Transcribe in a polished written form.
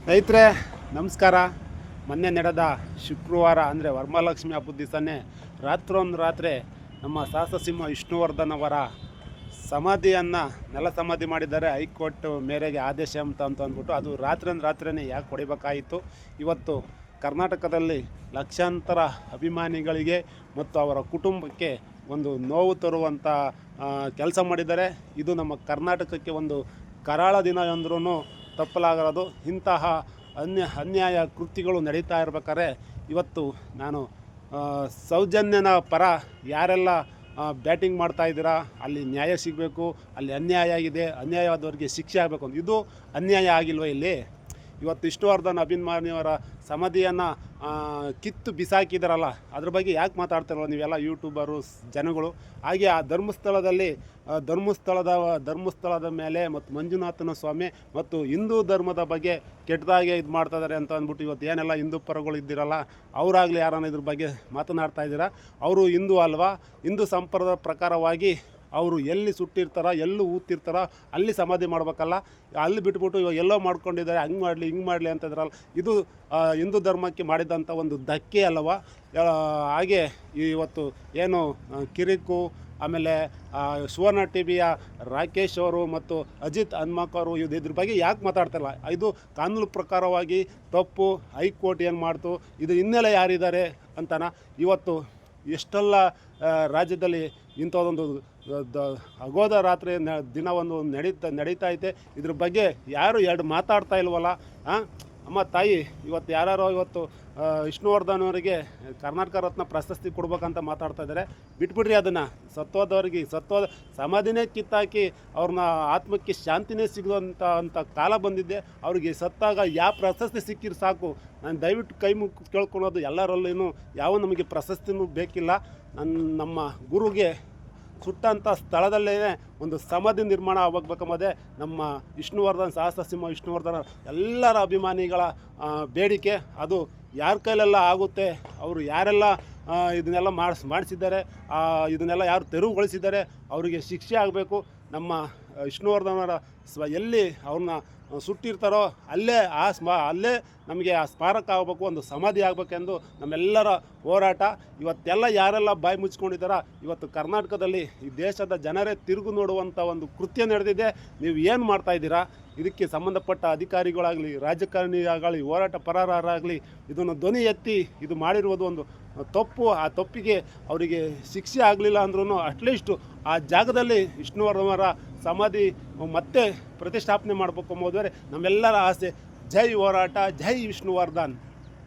ಸ್ನೇಹಿತರೆ ನಮಸ್ಕಾರ. ಮೊನ್ನೆ ನಡೆದ ಶುಕ್ರವಾರ ಅಂದರೆ ವರಮಹಾಲಕ್ಷ್ಮಿ ಹಬ್ಬದ ದಿವಸನೇ ರಾತ್ರಿ ನಮ್ಮ ಸಹಸ್ರಸಿಂಹ ವಿಷ್ಣುವರ್ಧನ್ ಅವರ ಸಮಾಧಿಯನ್ನು ನೆಲ ಸಮಾಧಿ ಮಾಡಿದ್ದಾರೆ. ಹೈಕೋರ್ಟ್ ಮೇರೆಗೆ ಆದೇಶ ಅಂತ ಅಂದ್ಬಿಟ್ಟು ಅದು ರಾತ್ರಿನೇ ಯಾಕೆ ಹೊಡಿಬೇಕಾಯಿತು. ಇವತ್ತು ಕರ್ನಾಟಕದಲ್ಲಿ ಲಕ್ಷಾಂತರ ಅಭಿಮಾನಿಗಳಿಗೆ ಮತ್ತು ಅವರ ಕುಟುಂಬಕ್ಕೆ ಒಂದು ನೋವು ತರುವಂಥ ಕೆಲಸ ಮಾಡಿದ್ದಾರೆ. ಇದು ನಮ್ಮ ಕರ್ನಾಟಕಕ್ಕೆ ಒಂದು ಕರಾಳ ದಿನ ಅಂದ್ರೂ ತಪ್ಪಲಾಗದು. ಇಂತಹ ಅನ್ಯಾಯ ಕೃತ್ಯಗಳು ನಡೀತಾ ಇರ್ಬೇಕಾದ್ರೆ ಇವತ್ತು ನಾನು ಸೌಜನ್ಯನ ಪರ ಯಾರೆಲ್ಲ ಬ್ಯಾಟಿಂಗ್ ಮಾಡ್ತಾಯಿದ್ದೀರಾ, ಅಲ್ಲಿ ನ್ಯಾಯ ಸಿಗಬೇಕು, ಅಲ್ಲಿ ಅನ್ಯಾಯ ಆಗಿದೆ, ಅನ್ಯಾಯವಾದವ್ರಿಗೆ ಶಿಕ್ಷೆ ಆಗಬೇಕು ಅಂತ. ಇದು ಅನ್ಯಾಯ ಆಗಿಲ್ವ ಇಲ್ಲಿ? ಇವತ್ತು ವಿಷ್ಣುವರ್ಧನ್ ಅಭಿಮಾನಿಯವರ ಸಮಾಧಿಯನ್ನು ಕಿತ್ತು ಬಿಸಾಕಿದಾರಲ್ಲ, ಅದ್ರ ಬಗ್ಗೆ ಯಾಕೆ ಮಾತಾಡ್ತಾರಲ್ಲ ನೀವೆಲ್ಲ ಯೂಟ್ಯೂಬರು ಜನಗಳು? ಹಾಗೆ ಆ ಧರ್ಮಸ್ಥಳದ ಮೇಲೆ ಮತ್ತು ಮಂಜುನಾಥನ ಸ್ವಾಮಿ ಮತ್ತು ಹಿಂದೂ ಧರ್ಮದ ಬಗ್ಗೆ ಕೆಟ್ಟದಾಗೆ ಇದು ಮಾಡ್ತಾಯಿದ್ದಾರೆ ಅಂತ ಅಂದ್ಬಿಟ್ಟು ಇವತ್ತು ಏನೆಲ್ಲ ಹಿಂದೂ ಪರಗಳು ಇದ್ದೀರಲ್ಲ, ಅವರಾಗಲಿ ಯಾರನ್ನ ಇದ್ರ ಬಗ್ಗೆ ಮಾತನಾಡ್ತಾ ಇದ್ದೀರಾ? ಅವರು ಹಿಂದೂ ಅಲ್ವಾ? ಹಿಂದೂ ಸಂಪ್ರದಾಯ ಪ್ರಕಾರವಾಗಿ ಅವರು ಎಲ್ಲಿ ಸುಟ್ಟಿರ್ತಾರೋ, ಎಲ್ಲೂ ಊತಿರ್ತಾರೋ ಅಲ್ಲಿ ಸಮಾಧಿ ಮಾಡ್ಬೇಕಲ್ಲ. ಅಲ್ಲಿ ಬಿಟ್ಬಿಟ್ಟು ಇವಾಗ ಎಲ್ಲೋ ಮಾಡ್ಕೊಂಡಿದ್ದಾರೆ, ಹಂಗೆ ಮಾಡಲಿ ಹಿಂಗೆ ಮಾಡಲಿ ಅಂತ ಇದ್ರಲ್ಲ. ಇದು ಹಿಂದೂ ಧರ್ಮಕ್ಕೆ ಮಾಡಿದಂಥ ಒಂದು ಧಕ್ಕೆ ಅಲ್ಲವಾ? ಹಾಗೆ ಇವತ್ತು ಏನು ಕಿರಿಕು, ಆಮೇಲೆ ಸುವರ್ಣ ಟಿವಿಯ ರಾಕೇಶ್ ಅವರು ಮತ್ತು ಅಜಿತ್ ಹನ್ಮಕ್ ಅವರು ಇದ್ರ ಬಗ್ಗೆ ಯಾಕೆ ಮಾತಾಡ್ತಾರಲ್ಲ? ಇದು ಕಾನೂನು ಪ್ರಕಾರವಾಗಿ ತಪ್ಪು. ಹೈಕೋರ್ಟ್ ಏನು ಮಾಡ್ತು, ಇದು ಹಿನ್ನೆಲೆ ಯಾರಿದ್ದಾರೆ ಅಂತಾನ ಇವತ್ತು ಎಷ್ಟೆಲ್ಲ ರಾಜ್ಯದಲ್ಲಿ ಇಂಥದ್ದೊಂದು ಅಗೋದ ರಾತ್ರಿ ದಿನ ಒಂದು ನಡೀತಾ ಐತೆ. ಇದ್ರ ಬಗ್ಗೆ ಯಾರು ಎರಡು ಮಾತಾಡ್ತಾ ಇಲ್ವಲ್ಲ? ಅಮ್ಮ ತಾಯಿ, ಇವತ್ತು ಯಾರು ಇವತ್ತು ವಿಷ್ಣುವರ್ಧನ್ ಅವರಿಗೆ ಕರ್ನಾಟಕ ರತ್ನ ಪ್ರಶಸ್ತಿ ಕೊಡ್ಬೇಕಂತ ಮಾತಾಡ್ತಾ ಇದ್ದಾರೆ. ಬಿಟ್ಬಿಡ್ರಿ ಅದನ್ನು. ಸತ್ವದ ಸಮಾಧಿನೇ ಕಿತ್ತಾಕಿ ಅವ್ರನ್ನ ಆತ್ಮಕ್ಕೆ ಶಾಂತಿನೇ ಸಿಗುವಂಥ ಕಾಲ ಬಂದಿದ್ದೆ. ಅವ್ರಿಗೆ ಸತ್ತಾಗ ಯಾವ ಪ್ರಶಸ್ತಿ ಸಿಕ್ಕಿರು ಸಾಕು. ನಾನು ದಯವಿಟ್ಟು ಕೈ ಮುಗಿ ಕೇಳ್ಕೊಳೋದು ಎಲ್ಲರಲ್ಲೂ ಯಾವ ನಮಗೆ ಪ್ರಶಸ್ತಿನೂ ಬೇಕಿಲ್ಲ. ನಮ್ಮ ಗುರುಗೆ ಸುಟ್ಟಂಥ ಸ್ಥಳದಲ್ಲೇ ಒಂದು ಸಮಾಧಿ ನಿರ್ಮಾಣ ಆಗಬೇಕಂಬುದೇ ನಮ್ಮ ಸಹಸ್ರಸಿಂಹ ವಿಷ್ಣುವರ್ಧನ ಎಲ್ಲರ ಅಭಿಮಾನಿಗಳ ಬೇಡಿಕೆ. ಅದು ಯಾರ ಕೈಲೆಲ್ಲ ಆಗುತ್ತೆ, ಅವರು ಯಾರೆಲ್ಲ ಇದನ್ನೆಲ್ಲ ಮಾಡಿಸಿದ್ದಾರೆ, ಇದನ್ನೆಲ್ಲ ಯಾರು ತೆರವುಗೊಳಿಸಿದ್ದಾರೆ, ಅವರಿಗೆ ಶಿಕ್ಷೆ ಆಗಬೇಕು. ನಮ್ಮ ವಿಷ್ಣುವರ್ಧನವರ ಎಲ್ಲಿ ಅವ್ರನ್ನ ಸುಟ್ಟಿರ್ತಾರೋ ಅಲ್ಲೇ ನಮಗೆ ಆ ಸ್ಮಾರಕ ಆಗಬೇಕು, ಒಂದು ಸಮಾಧಿ ಆಗಬೇಕೆಂದು ನಮ್ಮೆಲ್ಲರ ಹೋರಾಟ. ಇವತ್ತೆಲ್ಲ ಯಾರೆಲ್ಲ ಬಾಯಿ ಮುಚ್ಕೊಂಡಿದ್ದಾರ, ಇವತ್ತು ಕರ್ನಾಟಕದಲ್ಲಿ ಈ ದೇಶದ ಜನರೇ ತಿರುಗು ನೋಡುವಂಥ ಒಂದು ಕೃತ್ಯ ನಡೆದಿದೆ. ನೀವು ಏನು ಮಾಡ್ತಾಯಿದ್ದೀರಾ? ಇದಕ್ಕೆ ಸಂಬಂಧಪಟ್ಟ ಅಧಿಕಾರಿಗಳಾಗಲಿ, ರಾಜಕಾರಣಿಯಾಗಲಿ, ಹೋರಾಟ ಪರರಾಗಲಿ ಇದನ್ನು ಧ್ವನಿ ಎತ್ತಿ ಇದು ಮಾಡಿರುವುದು ಒಂದು ತಪ್ಪು. ಆ ತಪ್ಪಿಗೆ ಅವರಿಗೆ ಶಿಕ್ಷೆ ಆಗಲಿಲ್ಲ ಅಂದ್ರೂ ಅಟ್ಲೀಸ್ಟು ಆ ಜಾಗದಲ್ಲಿ ವಿಷ್ಣುವರ್ಧನವರ ಸಮಾಧಿ ಮತ್ತೆ ಪ್ರತಿಷ್ಠಾಪನೆ ಮಾಡಬೇಕು ಎಂಬುದರೆ ನಮ್ಮೆಲ್ಲರ ಆಸೆ. ಜೈ ಹೋರಾಟ, ಜೈ ವಿಷ್ಣುವರ್ಧನ್.